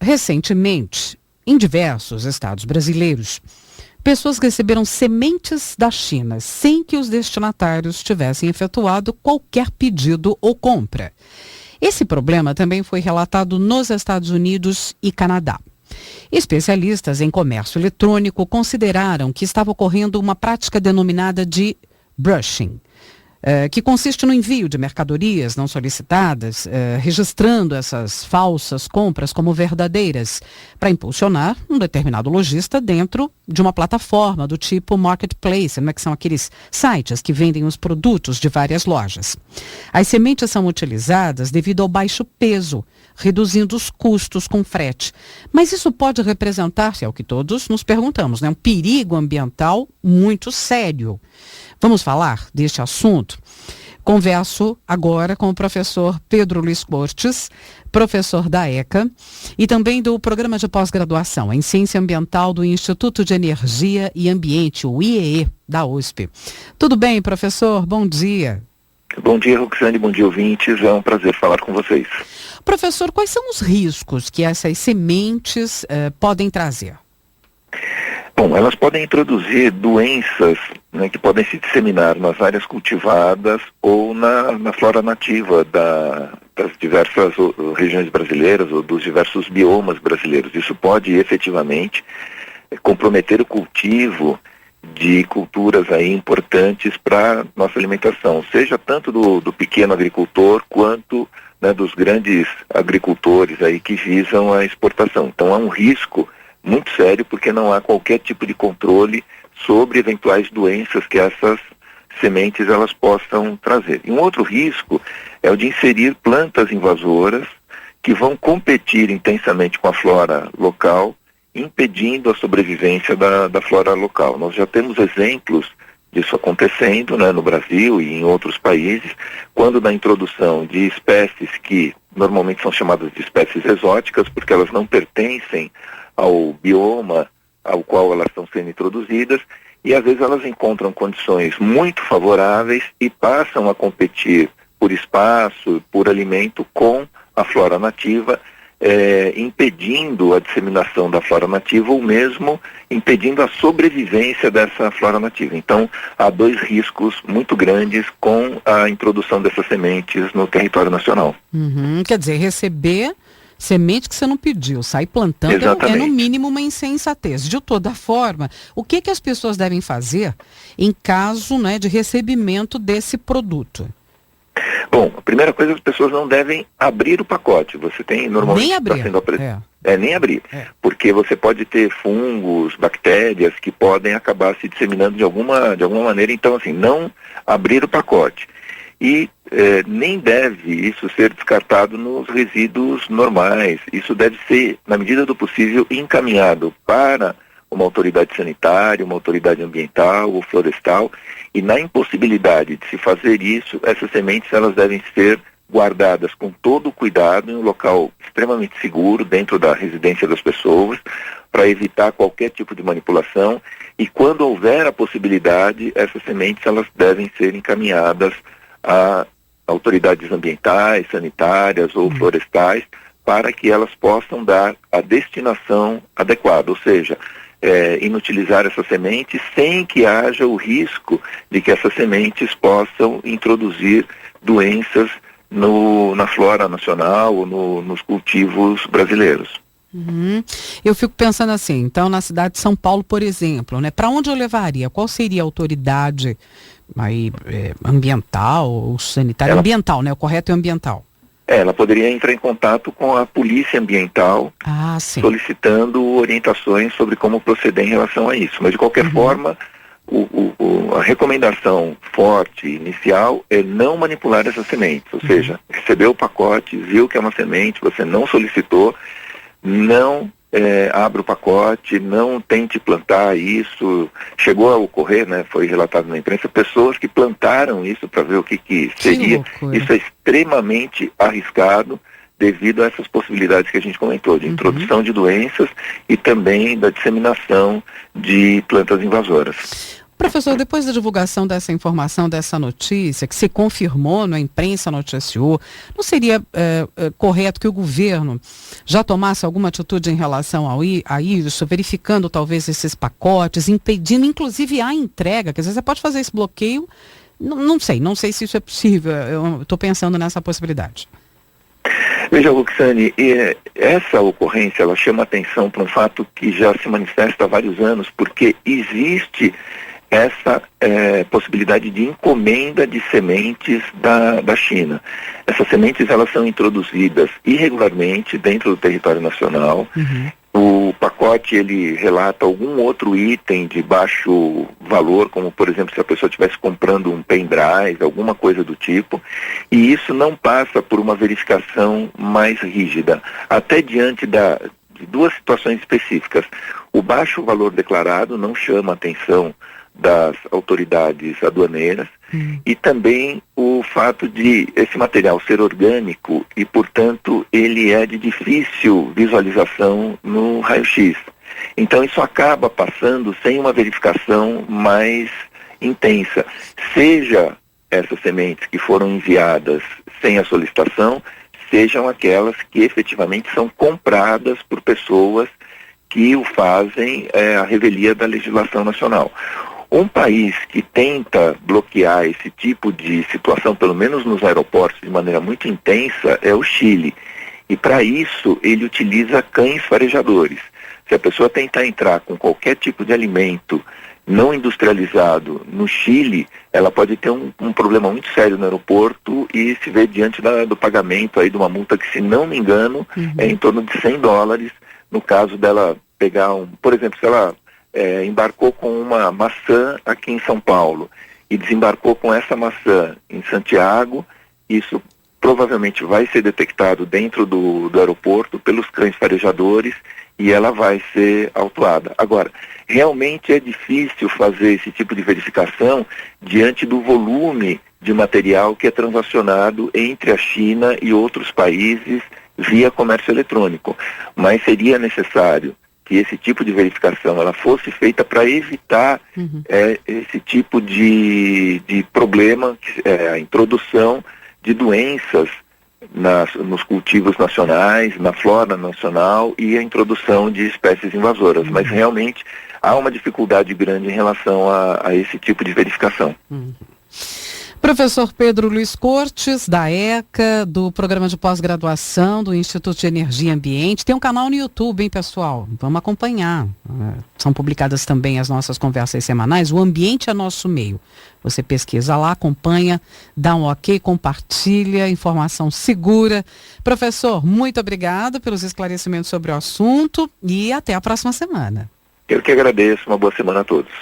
Recentemente, em diversos estados brasileiros, pessoas receberam sementes da China sem que os destinatários tivessem efetuado qualquer pedido ou compra. Esse problema também foi relatado nos Estados Unidos e Canadá. Especialistas em comércio eletrônico consideraram que estava ocorrendo uma prática denominada de brushing, que consiste no envio de mercadorias não solicitadas, registrando essas falsas compras como verdadeiras, para impulsionar um determinado lojista dentro de uma plataforma do tipo marketplace, que são aqueles sites que vendem os produtos de várias lojas. As sementes são utilizadas devido ao baixo peso, reduzindo os custos com frete. Mas isso pode representar, é o que todos nos perguntamos, um perigo ambiental muito sério. Vamos falar deste assunto? Converso agora com o professor Pedro Luiz Cortes, professor da ECA e também do Programa de Pós-Graduação em Ciência Ambiental do Instituto de Energia e Ambiente, o IEE, da USP. Tudo bem, professor? Bom dia. Bom dia, Roxane, bom dia, ouvintes. É um prazer falar com vocês. Professor, quais são os riscos que essas sementes podem trazer? Bom, elas podem introduzir doenças, que podem se disseminar nas áreas cultivadas ou na flora nativa das diversas regiões brasileiras ou dos diversos biomas brasileiros. Isso pode efetivamente comprometer o cultivo de culturas aí importantes para nossa alimentação, seja tanto do pequeno agricultor quanto dos grandes agricultores aí que visam a exportação. Então há um risco muito sério porque não há qualquer tipo de controle sobre eventuais doenças que essas sementes elas possam trazer. E um outro risco é o de inserir plantas invasoras que vão competir intensamente com a flora local, impedindo a sobrevivência da flora local. Nós já temos exemplos disso acontecendo, no Brasil e em outros países, quando na introdução de espécies que normalmente são chamadas de espécies exóticas, porque elas não pertencem ao bioma ao qual elas estão sendo introduzidas, e às vezes elas encontram condições muito favoráveis e passam a competir por espaço, por alimento com a flora nativa, impedindo a disseminação da flora nativa ou mesmo impedindo a sobrevivência dessa flora nativa. Então, há dois riscos muito grandes com a introdução dessas sementes no território nacional. Quer dizer, receber semente que você não pediu, sair plantando é no mínimo uma insensatez. De toda forma, o que as pessoas devem fazer em caso de recebimento desse produto? Bom, a primeira coisa, as pessoas não devem abrir o pacote. Você tem normalmente... Nem abrir. Nem abrir. Porque você pode ter fungos, bactérias que podem acabar se disseminando de alguma maneira. Então, assim, não abrir o pacote. E nem deve isso ser descartado nos resíduos normais. Isso deve ser, na medida do possível, encaminhado para uma autoridade sanitária, uma autoridade ambiental ou florestal, e na impossibilidade de se fazer isso, essas sementes elas devem ser guardadas com todo o cuidado em um local extremamente seguro dentro da residência das pessoas, para evitar qualquer tipo de manipulação, e quando houver a possibilidade, essas sementes elas devem ser encaminhadas a autoridades ambientais, sanitárias ou florestais, para que elas possam dar a destinação adequada, ou seja, inutilizar essas sementes sem que haja o risco de que essas sementes possam introduzir doenças na flora nacional ou nos cultivos brasileiros. Eu fico pensando assim, então na cidade de São Paulo, por exemplo, para onde eu levaria? Qual seria a autoridade aí, ambiental ou sanitária? Ambiental, O correto é ambiental. Ela poderia entrar em contato com a polícia ambiental, solicitando orientações sobre como proceder em relação a isso. Mas de qualquer forma, a recomendação forte inicial é não manipular essas sementes. Ou seja, recebeu o pacote, viu que é uma semente, você não solicitou, não abra o pacote, não tente plantar isso. Chegou a ocorrer, foi relatado na imprensa, pessoas que plantaram isso para ver o que seria. Isso é extremamente arriscado devido a essas possibilidades que a gente comentou, de introdução de doenças e também da disseminação de plantas invasoras. Professor, depois da divulgação dessa informação, dessa notícia, que se confirmou, a imprensa noticiou, não seria correto que o governo já tomasse alguma atitude em relação a isso, verificando talvez esses pacotes, impedindo inclusive a entrega? Quer dizer, você pode fazer esse bloqueio, não sei se isso é possível, eu estou pensando nessa possibilidade. Veja, Roxane, essa ocorrência, ela chama atenção para um fato que já se manifesta há vários anos, porque existe essa possibilidade de encomenda de sementes da China. Essas sementes, elas são introduzidas irregularmente dentro do território nacional. Uhum. O pacote, ele relata algum outro item de baixo valor, como, por exemplo, se a pessoa estivesse comprando um pendrive, alguma coisa do tipo, e isso não passa por uma verificação mais rígida. Até diante de duas situações específicas. O baixo valor declarado não chama atenção das autoridades aduaneiras e também o fato de esse material ser orgânico e, portanto, ele é de difícil visualização no raio-x. Então isso acaba passando sem uma verificação mais intensa. Seja essas sementes que foram enviadas sem a solicitação, sejam aquelas que efetivamente são compradas por pessoas que o fazem à revelia da legislação nacional. Um país que tenta bloquear esse tipo de situação, pelo menos nos aeroportos, de maneira muito intensa, é o Chile. E para isso ele utiliza cães farejadores. Se a pessoa tentar entrar com qualquer tipo de alimento não industrializado no Chile, ela pode ter um problema muito sério no aeroporto e se ver diante do pagamento aí de uma multa que, se não me engano, é em torno de $100, no caso dela pegar por exemplo, se ela embarcou com uma maçã aqui em São Paulo e desembarcou com essa maçã em Santiago, isso provavelmente vai ser detectado dentro do aeroporto pelos cães farejadores e ela vai ser autuada. Agora, realmente é difícil fazer esse tipo de verificação diante do volume de material que é transacionado entre a China e outros países via comércio eletrônico, mas seria necessário que esse tipo de verificação ela fosse feita para evitar esse tipo de problema, a introdução de doenças nos cultivos nacionais, na flora nacional e a introdução de espécies invasoras. Mas realmente há uma dificuldade grande em relação a esse tipo de verificação. Professor Pedro Luiz Cortes, da ECA, do Programa de Pós-Graduação do Instituto de Energia e Ambiente. Tem um canal no YouTube, hein, pessoal? Vamos acompanhar. São publicadas também as nossas conversas semanais. O Ambiente é Nosso Meio. Você pesquisa lá, acompanha, dá um ok, compartilha, informação segura. Professor, muito obrigada pelos esclarecimentos sobre o assunto e até a próxima semana. Eu que agradeço. Uma boa semana a todos.